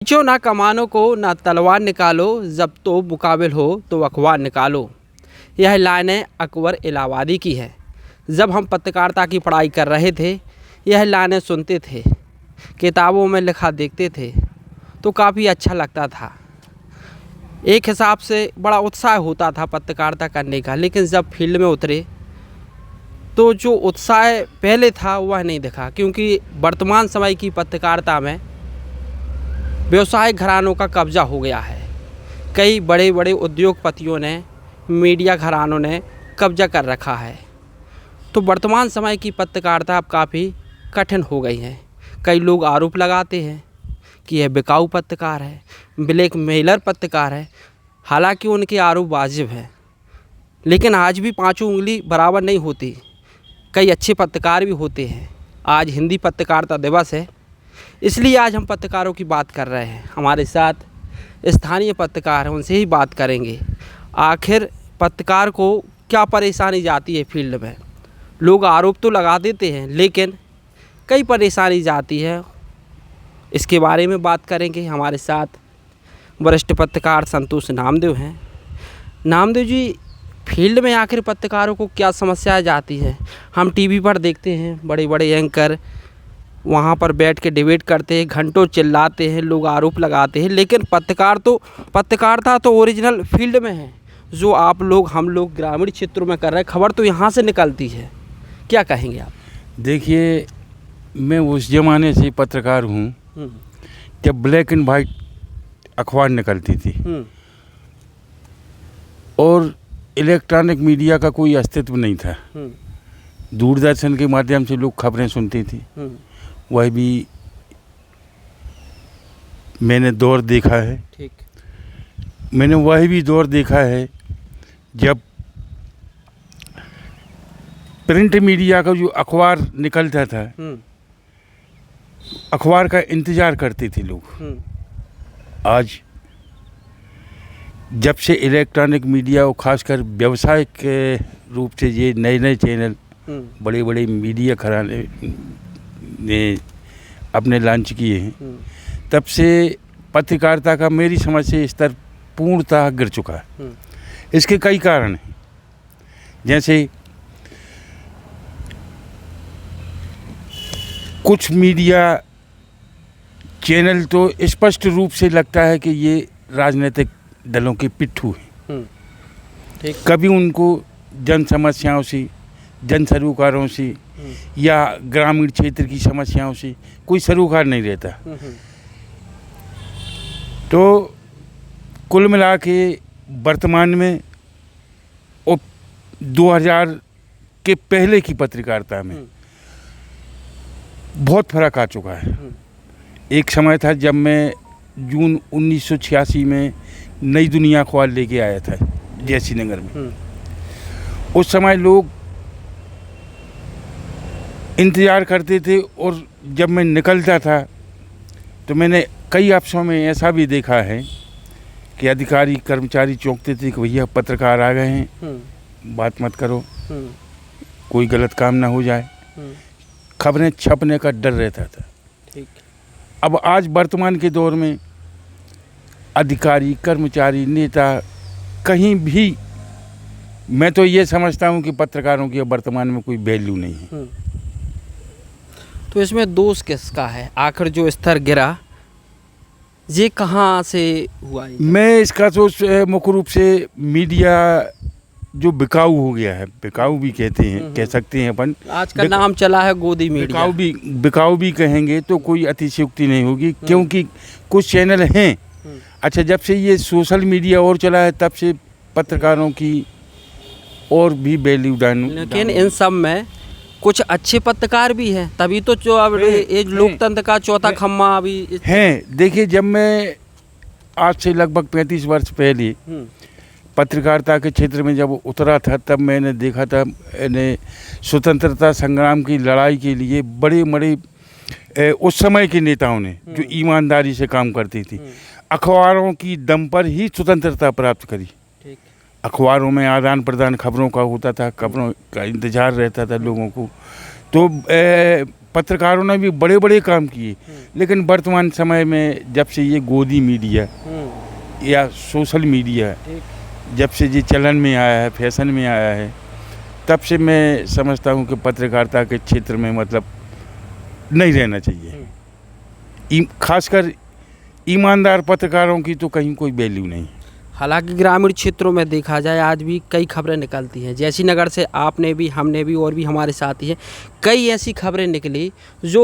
खींचो ना कमानों को ना तलवार निकालो, जब तो मुकाबिल हो तो अखबार निकालो। यह लाइनें अकबर इलाहाबादी की है। जब हम पत्रकारिता की पढ़ाई कर रहे थे, यह लाइनें सुनते थे, किताबों में लिखा देखते थे तो काफ़ी अच्छा लगता था। एक हिसाब से बड़ा उत्साह होता था पत्रकारिता करने का, लेकिन जब फील्ड में उतरे तो जो उत्साह पहले था वह नहीं दिखा, क्योंकि वर्तमान समय की पत्रकारिता में व्यवसायिक घरानों का कब्जा हो गया है। कई बड़े बड़े उद्योगपतियों ने, मीडिया घरानों ने कब्जा कर रखा है। तो वर्तमान समय की पत्रकारिता अब काफ़ी कठिन हो गई है। कई लोग आरोप लगाते हैं कि यह बिकाऊ पत्रकार है, ब्लैक मेलर पत्रकार है। हालांकि उनके आरोप वाजिब हैं, लेकिन आज भी पांचों उंगली बराबर नहीं होती। कई अच्छे पत्रकार भी होते हैं। आज हिंदी पत्रकारिता दिवस है, इसलिए आज हम पत्रकारों की बात कर रहे हैं। हमारे साथ स्थानीय पत्रकार हैं, उनसे ही बात करेंगे। आखिर पत्रकार को क्या परेशानी जाती है फील्ड में? लोग आरोप तो लगा देते हैं, लेकिन कई परेशानी जाती है, इसके बारे में बात करेंगे। हमारे साथ वरिष्ठ पत्रकार संतोष नामदेव हैं। नामदेव जी, फील्ड में आखिर पत्रकारों को क्या समस्याएं जाती हैं? हम टीवी पर देखते हैं बड़े बड़े एंकर वहाँ पर बैठ के डिबेट करते हैं, घंटों चिल्लाते हैं, लोग आरोप लगाते हैं, लेकिन पत्रकारिता तो ओरिजिनल फील्ड में है, जो आप लोग हम लोग ग्रामीण क्षेत्रों में कर रहे हैं। खबर तो यहाँ से निकलती है। क्या कहेंगे आप? देखिए, मैं उस ज़माने से पत्रकार हूँ जब ब्लैक एंड वाइट अखबार निकलती थी और इलेक्ट्रॉनिक मीडिया का कोई अस्तित्व नहीं था। दूरदर्शन के माध्यम से लोग खबरें सुनती थी। वह भी मैंने दौर देखा है। ठीक। मैंने वह भी दौर देखा है जब प्रिंट मीडिया का जो अखबार निकलता था, अखबार का इंतज़ार करते थे लोग। आज जब से इलेक्ट्रॉनिक मीडिया और ख़ासकर व्यावसायिक रूप से ये नए नए चैनल बड़े बड़े मीडिया घराने ने अपने लॉन्च किए हैं, तब से पत्रकारिता का मेरी समझ से स्तर पूर्णतः गिर चुका है। इसके कई कारण हैं, जैसे कुछ मीडिया चैनल तो स्पष्ट रूप से लगता है कि ये राजनीतिक दलों के पिट्ठू हैं। कभी उनको जन समस्याओं से, जन सरोकारों से या ग्रामीण क्षेत्र की समस्याओं से कोई सरोकार नहीं रहता। तो कुल मिला के वर्तमान में और 2000 के पहले की पत्रकारिता में बहुत फर्क आ चुका है। एक समय था जब मैं जून 1986 में नई दुनिया अखबार लेके आया था जयसी नगर में। उस समय लोग इंतज़ार करते थे और जब मैं निकलता था तो मैंने कई अफसरों में ऐसा भी देखा है कि अधिकारी कर्मचारी चौंकते थे कि भैया पत्रकार आ गए हैं, बात मत करो, कोई गलत काम ना हो जाए। खबरें छपने का डर रहता था। ठीक। अब आज वर्तमान के दौर में अधिकारी, कर्मचारी, नेता कहीं भी, मैं तो ये समझता हूँ कि पत्रकारों की वर्तमान में कोई वैल्यू नहीं है। तो इसमें दोष किसका है? आखिर जो स्तर गिरा, ये कहाँ से हुआ? मैं इसका तो मुख्य रूप से मीडिया जो बिकाऊ हो गया है, बिकाऊ भी कहते हैं, कह सकते हैं अपन। आज का नाम चला है गोदी मीडिया। बिकाऊ भी कहेंगे तो कोई अतिशयोक्ति नहीं होगी, क्योंकि कुछ चैनल हैं। अच्छा, जब से ये सोशल मीडिया और चला है तब से पत्रकारों की और भी वैल्यू डाउन। लेकिन इन सब में कुछ अच्छे पत्रकार भी हैं, तभी तो जो अब ये लोकतंत्र का चौथा खम्मा अभी हैं। देखिए, जब मैं आज से लगभग 35 वर्ष पहले पत्रकारिता के क्षेत्र में जब उतरा था, तब मैंने देखा था स्वतंत्रता संग्राम की लड़ाई के लिए बड़े बड़े उस समय के नेताओं ने जो ईमानदारी से काम करती थी, अखबारों की दम पर ही स्वतंत्रता प्राप्त करी। अखबारों में आदान प्रदान खबरों का होता था, खबरों का इंतजार रहता था लोगों को। तो पत्रकारों ने भी बड़े बड़े काम किए, लेकिन वर्तमान समय में जब से ये गोदी मीडिया या सोशल मीडिया जब से ये चलन में आया है, फैशन में आया है, तब से मैं समझता हूँ कि पत्रकारिता के क्षेत्र में मतलब नहीं रहना चाहिए। खासकर ईमानदार पत्रकारों की तो कहीं कोई वैल्यू नहीं। हालांकि ग्रामीण क्षेत्रों में देखा जाए आज भी कई खबरें निकलती हैं। जैसी नगर से आपने भी, हमने भी और भी हमारे साथी हैं, कई ऐसी खबरें निकली जो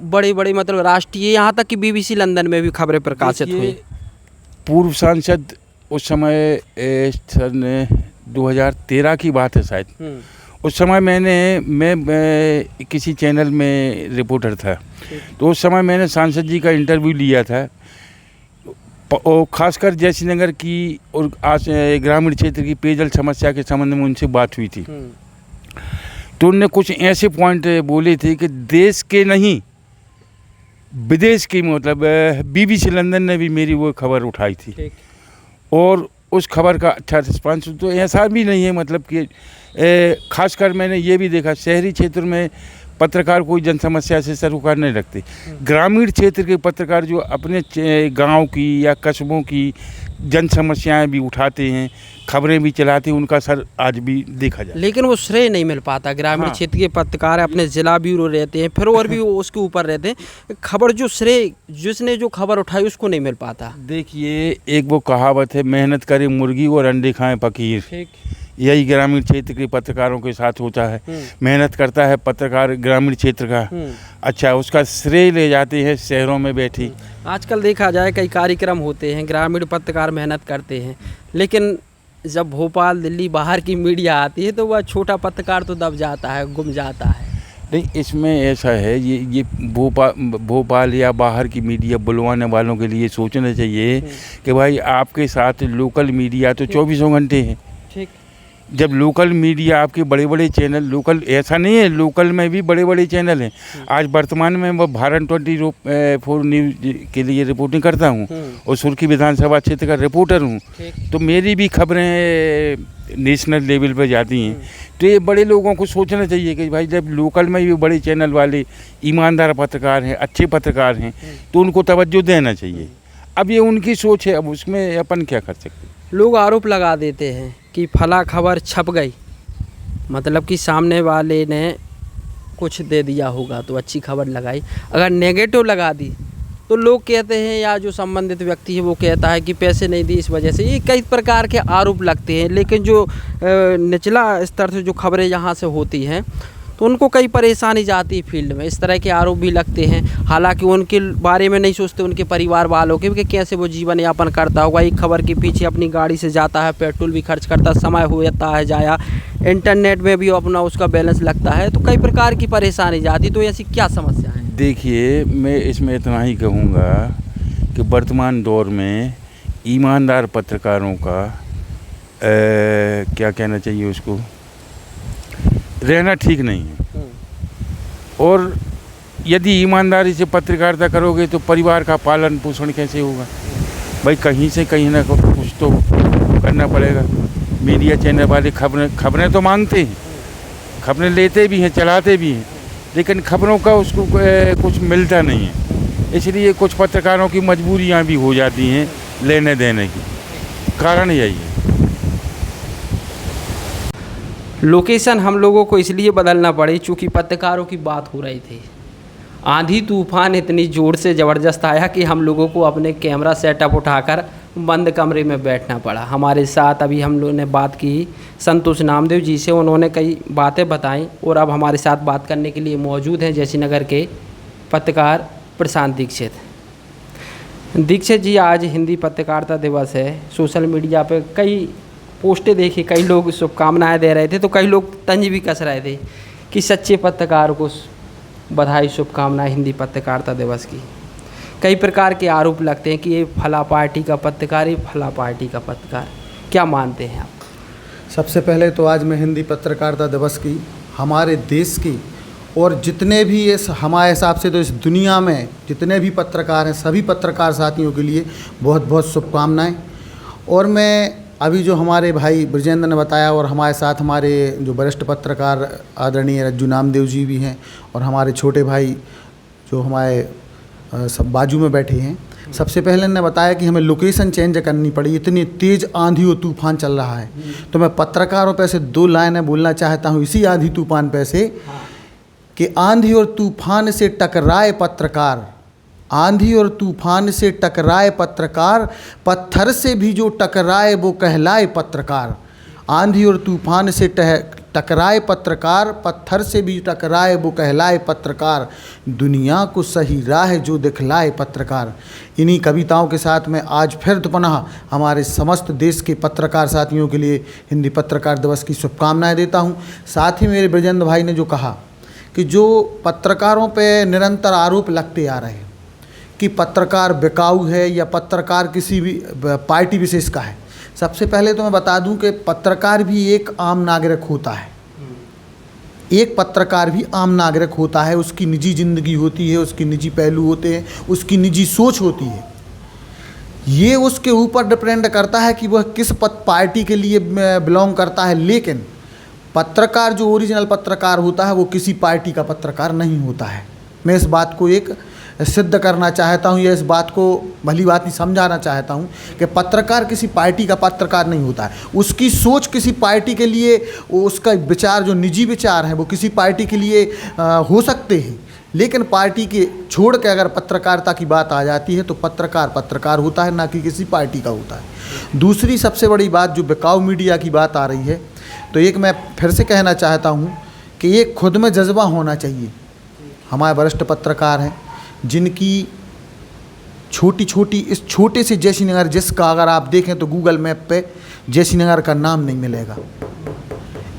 बड़े बड़े मतलब राष्ट्रीय, यहाँ तक कि BBC लंदन में भी खबरें प्रकाशित हुई। पूर्व सांसद उस समय सन 2013 की बात है शायद, उस समय मैं किसी चैनल में रिपोर्टर था, तो उस समय मैंने सांसद जी का इंटरव्यू लिया था और ख़ासकर जयश्रीनगर की और ग्रामीण क्षेत्र की पेयजल समस्या के संबंध में उनसे बात हुई थी। तो उनने कुछ ऐसे पॉइंट बोले थे कि देश के नहीं विदेश की, मतलब BBC लंदन ने भी मेरी वो खबर उठाई थी और उस खबर का अच्छा रिस्पांस तो ऐसा भी नहीं है, मतलब कि खासकर मैंने ये भी देखा शहरी क्षेत्र में पत्रकार कोई जन समस्या से सरोकार नहीं रखते। ग्रामीण क्षेत्र के पत्रकार जो अपने गांव की या कस्बों की जन समस्याएं भी उठाते हैं, खबरें भी चलाते हैं, उनका सर आज भी देखा जाए, लेकिन वो श्रेय नहीं मिल पाता। ग्रामीण क्षेत्र के पत्रकार अपने जिला ब्यूरो रहते हैं, फिर और भी वो उसके ऊपर रहते हैं, खबर जो श्रेय जिसने जो खबर उठाई उसको नहीं मिल पाता। देखिए, एक वो कहावत है, मेहनत करे मुर्गी और अंडे खाएं फकीर। यही ग्रामीण क्षेत्र के पत्रकारों के साथ होता है। मेहनत करता है पत्रकार ग्रामीण क्षेत्र का, अच्छा उसका श्रेय ले जाते हैं शहरों में बैठी। आजकल देखा जाए कई कार्यक्रम होते हैं, ग्रामीण पत्रकार मेहनत करते हैं, लेकिन जब भोपाल दिल्ली बाहर की मीडिया आती है तो वह छोटा पत्रकार तो दब जाता है, गुम जाता है। नहीं, इसमें ऐसा है, ये भोपाल या बाहर की मीडिया बुलवाने वालों के लिए सोचना चाहिए कि भाई आपके साथ लोकल मीडिया तो 24 घंटे है। ठीक, जब लोकल मीडिया आपके बड़े बड़े चैनल, लोकल ऐसा नहीं है, लोकल में भी बड़े बड़े चैनल हैं। आज वर्तमान में मैं भारत 24 न्यूज़ के लिए रिपोर्टिंग करता हूँ और सुर्खी विधानसभा क्षेत्र का रिपोर्टर हूँ, तो मेरी भी खबरें नेशनल लेवल पर जाती हैं। तो ये बड़े लोगों को सोचना चाहिए कि भाई जब लोकल में भी बड़े चैनल वाले ईमानदार पत्रकार हैं, अच्छे पत्रकार हैं, तो उनको तवज्जो देना चाहिए। अब ये उनकी सोच है, अब उसमें अपन क्या कर सकते हैं। लोग आरोप लगा देते हैं कि फला खबर छप गई, मतलब कि सामने वाले ने कुछ दे दिया होगा तो अच्छी खबर लगाई, अगर नेगेटिव लगा दी तो लोग कहते हैं या जो संबंधित व्यक्ति है वो कहता है कि पैसे नहीं दी इस वजह से। ये कई प्रकार के आरोप लगते हैं, लेकिन जो निचला स्तर से जो खबरें यहाँ से होती हैं तो उनको कई परेशानी जाती है फील्ड में, इस तरह के आरोप भी लगते हैं। हालांकि उनके बारे में नहीं सोचते उनके परिवार वालों के कि कैसे वो जीवन यापन करता होगा। एक खबर के पीछे अपनी गाड़ी से जाता है, पेट्रोल भी खर्च करता, समय हो जाता है जाया, इंटरनेट में भी अपना उसका बैलेंस लगता है, तो कई प्रकार की परेशानी जाती। तो ऐसी क्या समस्या है? देखिए, मैं इसमें इतना ही कहूँगा कि वर्तमान दौर में ईमानदार पत्रकारों का क्या कहना चाहिए, उसको रहना ठीक नहीं है। और यदि ईमानदारी से पत्रकारिता करोगे तो परिवार का पालन पोषण कैसे होगा? भाई कहीं से कहीं ना कुछ तो करना पड़ेगा। मीडिया चैनल वाले खबरें तो मांगते हैं, खबरें लेते भी हैं, चलाते भी हैं, लेकिन खबरों का उसको कुछ मिलता नहीं है। इसलिए कुछ पत्रकारों की मजबूरियां भी हो जाती हैं लेने देने की, कारण यही है। लोकेशन हम लोगों को इसलिए बदलना पड़ी चूँकि पत्रकारों की बात हो रही थी। आंधी तूफान इतनी ज़ोर से ज़बरदस्त आया कि हम लोगों को अपने कैमरा सेटअप उठाकर बंद कमरे में बैठना पड़ा। हमारे साथ अभी हम लोगों ने बात की संतोष नामदेव जी से, उन्होंने कई बातें बताई और अब हमारे साथ बात करने के लिए मौजूद हैं जयश्रीनगर के पत्रकार प्रशांत दीक्षित। दीक्षित जी, आज हिंदी पत्रकारिता दिवस है। सोशल मीडिया पे कई पोस्टें देखी, कई लोग शुभकामनाएं दे रहे थे, तो कई लोग तंज भी कस रहे थे कि सच्चे पत्रकार को बधाई, शुभकामनाएं हिंदी पत्रकारिता दिवस की। कई प्रकार के आरोप लगते हैं कि ये फला पार्टी का पत्रकार, ये फला पार्टी का पत्रकार। क्या मानते हैं आप? सबसे पहले तो आज मैं हिंदी पत्रकारिता दिवस की हमारे देश की और जितने भी इस हमारे हिसाब से तो इस दुनिया में जितने भी पत्रकार हैं, सभी पत्रकार साथियों के लिए बहुत बहुत शुभकामनाएं। और मैं अभी जो हमारे भाई ब्रजेंद्र ने बताया और हमारे साथ हमारे जो वरिष्ठ पत्रकार आदरणीय रज्जू नामदेव जी भी हैं और हमारे छोटे भाई जो हमारे सब बाजू में बैठे हैं, सबसे पहले ने बताया कि हमें लोकेशन चेंज करनी पड़ी, इतनी तेज़ आंधी और तूफान चल रहा है। तो मैं पत्रकारों पे से 2 लाइनें बोलना चाहता हूँ इसी आंधी तूफान पे से कि आंधी और तूफान से टकराए पत्रकार, आंधी और तूफान से टकराए पत्रकार, पत्थर से भी जो टकराए वो कहलाए पत्रकार। आंधी और तूफान से टकराए पत्रकार, पत्थर से भी टकराए वो कहलाए पत्रकार, दुनिया को सही राह जो दिखलाए पत्रकार। इन्हीं कविताओं के साथ मैं आज फिर पुनः हमारे समस्त देश के पत्रकार साथियों के लिए हिंदी पत्रकार दिवस की शुभकामनाएं देता हूं। साथ ही मेरे ब्रजेंद्र भाई ने जो कहा कि जो पत्रकारों पे निरंतर आरोप लगते आ रहे हैं कि पत्रकार बिकाऊ है या पत्रकार किसी भी पार्टी विशेष का है, सबसे पहले तो मैं बता दूं कि पत्रकार भी एक आम नागरिक होता है। एक पत्रकार भी आम नागरिक होता है, उसकी निजी ज़िंदगी होती है, उसकी निजी पहलू होते हैं, उसकी निजी सोच होती है। ये उसके ऊपर डिपेंड करता है कि वह किस पार्टी के लिए बिलोंग करता है। लेकिन पत्रकार जो ओरिजिनल पत्रकार होता है वो किसी पार्टी का पत्रकार नहीं होता है। मैं इस बात को एक सिद्ध करना चाहता हूँ या इस बात को भली बात नहीं समझाना चाहता हूँ कि पत्रकार किसी पार्टी का पत्रकार नहीं होता है। उसकी सोच किसी पार्टी के लिए, उसका विचार जो निजी विचार हैं वो किसी पार्टी के लिए हो सकते हैं, लेकिन पार्टी के छोड़ के अगर पत्रकारिता की बात आ जाती है तो पत्रकार पत्रकार होता है, ना कि किसी पार्टी का होता है। दूसरी सबसे बड़ी बात जो बिकाऊ मीडिया की बात आ रही है, तो एक मैं फिर से कहना चाहता हूँ कि एक खुद में जज्बा होना चाहिए। हमारे वरिष्ठ पत्रकार हैं जिनकी छोटी छोटी इस छोटे से जयश्रीनगर, जिसका अगर आप देखें तो गूगल मैप पे जयश्रीनगर का नाम नहीं मिलेगा।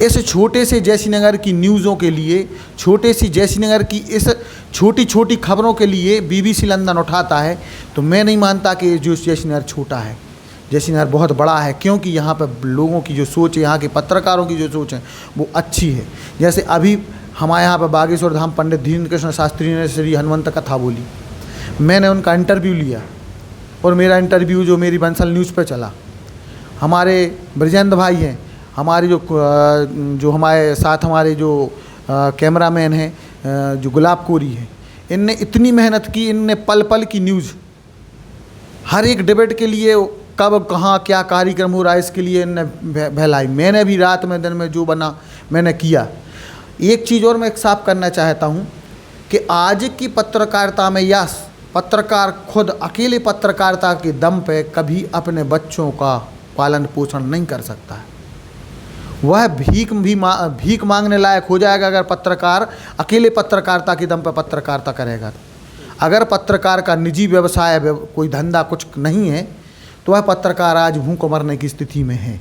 इस छोटे से जयश्रीनगर की न्यूज़ों के लिए, छोटे सी जयश्रीनगर की इस छोटी छोटी खबरों के लिए BBC लंदन उठाता है, तो मैं नहीं मानता कि जो जयश्रीनगर छोटा है। जयश्रीनगर बहुत बड़ा है, क्योंकि यहाँ पर लोगों की जो सोच है, यहाँ के पत्रकारों की जो सोच है वो अच्छी है। जैसे अभी हमारे यहाँ पर बागेश्वर धाम पंडित धीरेन्द्र कृष्ण शास्त्री ने श्री हनुमंत कथा बोली, मैंने उनका इंटरव्यू लिया और मेरा इंटरव्यू जो मेरी बंसल न्यूज़ पे चला। हमारे ब्रजेंद्र भाई हैं, हमारे जो हमारे साथ हमारे जो कैमरामैन हैं जो गुलाब कोरी हैं, इनने इतनी मेहनत की, इनने पल पल की न्यूज़, हर एक डिबेट के लिए कब कहाँ क्या कार्यक्रम हो रहा है इसके लिए इनने फैलाई। मैंने भी रात में दिन में जो बना मैंने किया। एक चीज़ और मैं एक साफ करना चाहता हूँ कि आज की पत्रकारिता में या पत्रकार खुद अकेले पत्रकारिता के दम पे कभी अपने बच्चों का पालन पोषण नहीं कर सकता है। वह भीख मांगने लायक हो जाएगा अगर पत्रकार अकेले पत्रकारिता के दम पे पत्रकारिता करेगा। अगर पत्रकार का निजी व्यवसाय कोई धंधा कुछ नहीं है तो वह पत्रकार आज भूख मरने की स्थिति में है,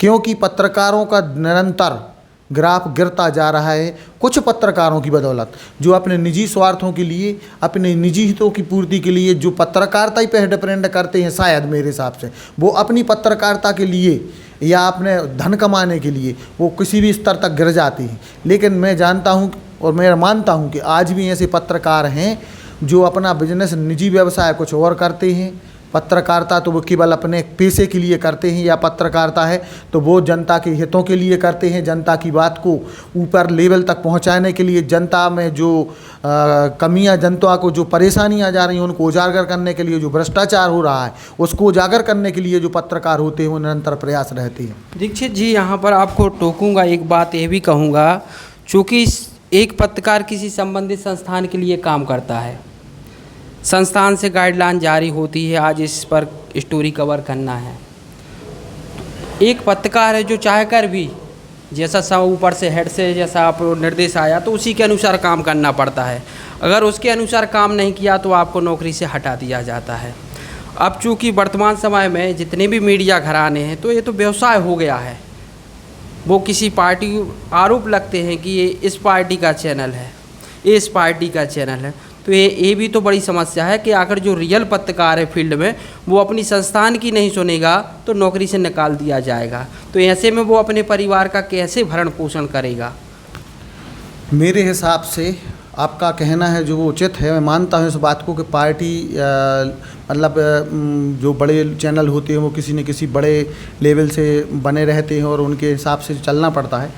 क्योंकि पत्रकारों का निरंतर ग्राफ गिरता जा रहा है। कुछ पत्रकारों की बदौलत जो अपने निजी स्वार्थों के लिए, अपने निजी हितों की पूर्ति के लिए जो पत्रकारिता ही पे डिपेंड करते हैं, शायद मेरे हिसाब से वो अपनी पत्रकारिता के लिए या अपने धन कमाने के लिए वो किसी भी स्तर तक गिर जाते हैं। लेकिन मैं जानता हूँ और मैं मानता हूँ कि आज भी ऐसे पत्रकार हैं जो अपना बिजनेस, निजी व्यवसाय कुछ और करते हैं। पत्रकारिता तो वो केवल अपने पैसे के लिए करते हैं, या पत्रकारिता है तो वो जनता के हितों के लिए करते हैं, जनता की बात को ऊपर लेवल तक पहुंचाने के लिए, जनता में जो कमियां, जनता को जो परेशानियां जा रही हैं उनको उजागर करने के लिए, जो भ्रष्टाचार हो रहा है उसको उजागर करने के लिए जो पत्रकार होते हैं वो निरंतर प्रयास रहते हैं। दीक्षित जी, यहाँ पर आपको टोकूंगा, एक बात ये भी कहूँगा, चूँकि एक पत्रकार किसी संबंधित संस्थान के लिए काम करता है, संस्थान से गाइडलाइन जारी होती है, आज इस पर स्टोरी कवर करना है। एक पत्रकार है जो चाह कर भी जैसा सब ऊपर से हेड से जैसा आप निर्देश आया तो उसी के अनुसार काम करना पड़ता है। अगर उसके अनुसार काम नहीं किया तो आपको नौकरी से हटा दिया जाता है। अब चूँकि वर्तमान समय में जितने भी मीडिया घराने हैं तो ये तो व्यवसाय हो गया है। वो किसी पार्टी, आरोप लगते हैं कि ये इस पार्टी का चैनल है, ये इस पार्टी का चैनल है, तो ये भी तो बड़ी समस्या है कि आखिर जो रियल पत्रकार है फील्ड में वो अपनी संस्थान की नहीं सुनेगा तो नौकरी से निकाल दिया जाएगा। तो ऐसे में वो अपने परिवार का कैसे भरण पोषण करेगा? मेरे हिसाब से आपका कहना है जो वो उचित है, मैं मानता हूँ इस बात को कि पार्टी मतलब जो बड़े चैनल होते हैं वो किसी न किसी बड़े लेवल से बने रहते हैं और उनके हिसाब से चलना पड़ता है,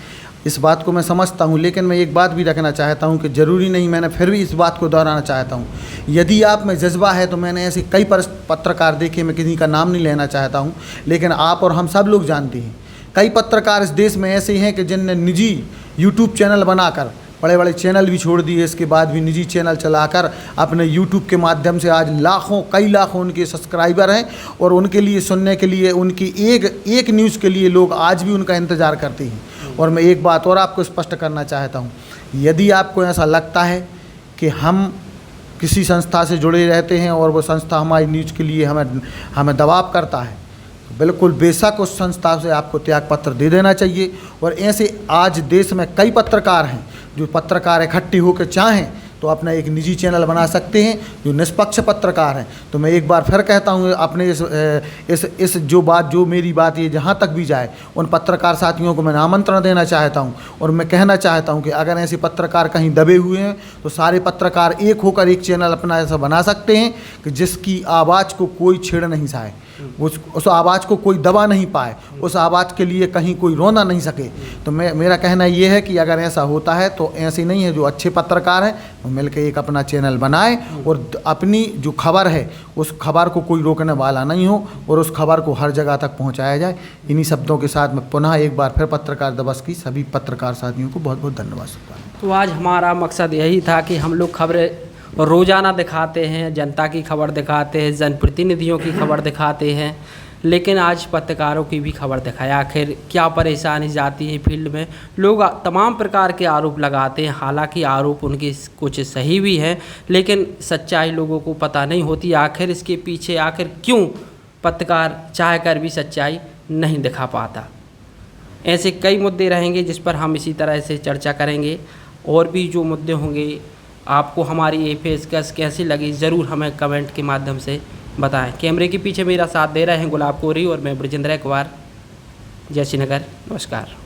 इस बात को मैं समझता हूँ। लेकिन मैं एक बात भी रखना चाहता हूँ कि ज़रूरी नहीं, मैंने फिर भी इस बात को दोहराना चाहता हूँ, यदि आप में जज्बा है तो मैंने ऐसे कई पत्रकार देखे, मैं किसी का नाम नहीं लेना चाहता हूँ, लेकिन आप और हम सब लोग जानते हैं कई पत्रकार इस देश में ऐसे हैं कि जिनने निजी यूट्यूब चैनल बनाकर, बड़े बड़े चैनल भी छोड़ दिए, इसके बाद भी निजी चैनल चलाकर अपने यूट्यूब के माध्यम से आज लाखों, कई लाखों उनके सब्सक्राइबर हैं और उनके लिए सुनने के लिए, उनकी एक न्यूज़ के लिए लोग आज भी उनका इंतज़ार करते हैं। और मैं एक बात और आपको स्पष्ट करना चाहता हूँ, यदि आपको ऐसा लगता है कि हम किसी संस्था से जुड़े रहते हैं और वो संस्था हमारी न्यूज़ के लिए हमें दबाव करता है, बिल्कुल बेशक उस संस्था से आपको त्यागपत्र दे देना चाहिए। और ऐसे आज देश में कई पत्रकार हैं जो पत्रकार इकट्ठे होकर चाहें तो अपना एक निजी चैनल बना सकते हैं जो निष्पक्ष पत्रकार हैं। तो मैं एक बार फिर कहता हूँ, अपने इस जो मेरी बात ये जहाँ तक भी जाए, उन पत्रकार साथियों को मैं आमंत्रण देना चाहता हूँ और मैं कहना चाहता हूँ कि अगर ऐसे पत्रकार कहीं दबे हुए हैं तो सारे पत्रकार एक होकर एक चैनल अपना ऐसा बना सकते हैं कि जिसकी आवाज़ को कोई छेड़ नहीं पाए, उस आवाज़ को कोई दबा नहीं पाए, उस आवाज़ के लिए कहीं कोई रोना नहीं सके। तो मेरा कहना ये है कि अगर ऐसा होता है तो ऐसे नहीं है, जो अच्छे पत्रकार हैं वो मिलकर एक अपना चैनल बनाए और अपनी जो खबर है उस खबर को कोई रोकने वाला नहीं हो और उस खबर को हर जगह तक पहुंचाया जाए। इन्हीं शब्दों के साथ मैं पुनः एक बार फिर पत्रकार दिवस की सभी पत्रकार साथियों को बहुत बहुत धन्यवाद देता हूँ। तो आज हमारा मकसद यही था कि हम लोग खबरें रोज़ाना दिखाते हैं, जनता की खबर दिखाते हैं, जनप्रतिनिधियों की खबर दिखाते हैं, लेकिन आज पत्रकारों की भी खबर दिखाया। आखिर क्या परेशानी जाती है फील्ड में, लोग तमाम प्रकार के आरोप लगाते हैं, हालांकि आरोप उनके कुछ सही भी हैं लेकिन सच्चाई लोगों को पता नहीं होती। आखिर इसके पीछे आखिर क्यों पत्रकार चाह कर भी सच्चाई नहीं दिखा पाता। ऐसे कई मुद्दे रहेंगे जिस पर हम इसी तरह से चर्चा करेंगे। और भी जो मुद्दे होंगे, आपको हमारी ये पेशकश कैसी लगी ज़रूर हमें कमेंट के माध्यम से बताएं। कैमरे के पीछे मेरा साथ दे रहे हैं गुलाब कोरी और मैं ब्रजेंद्र कुमार, जय श्रीनगर। नमस्कार।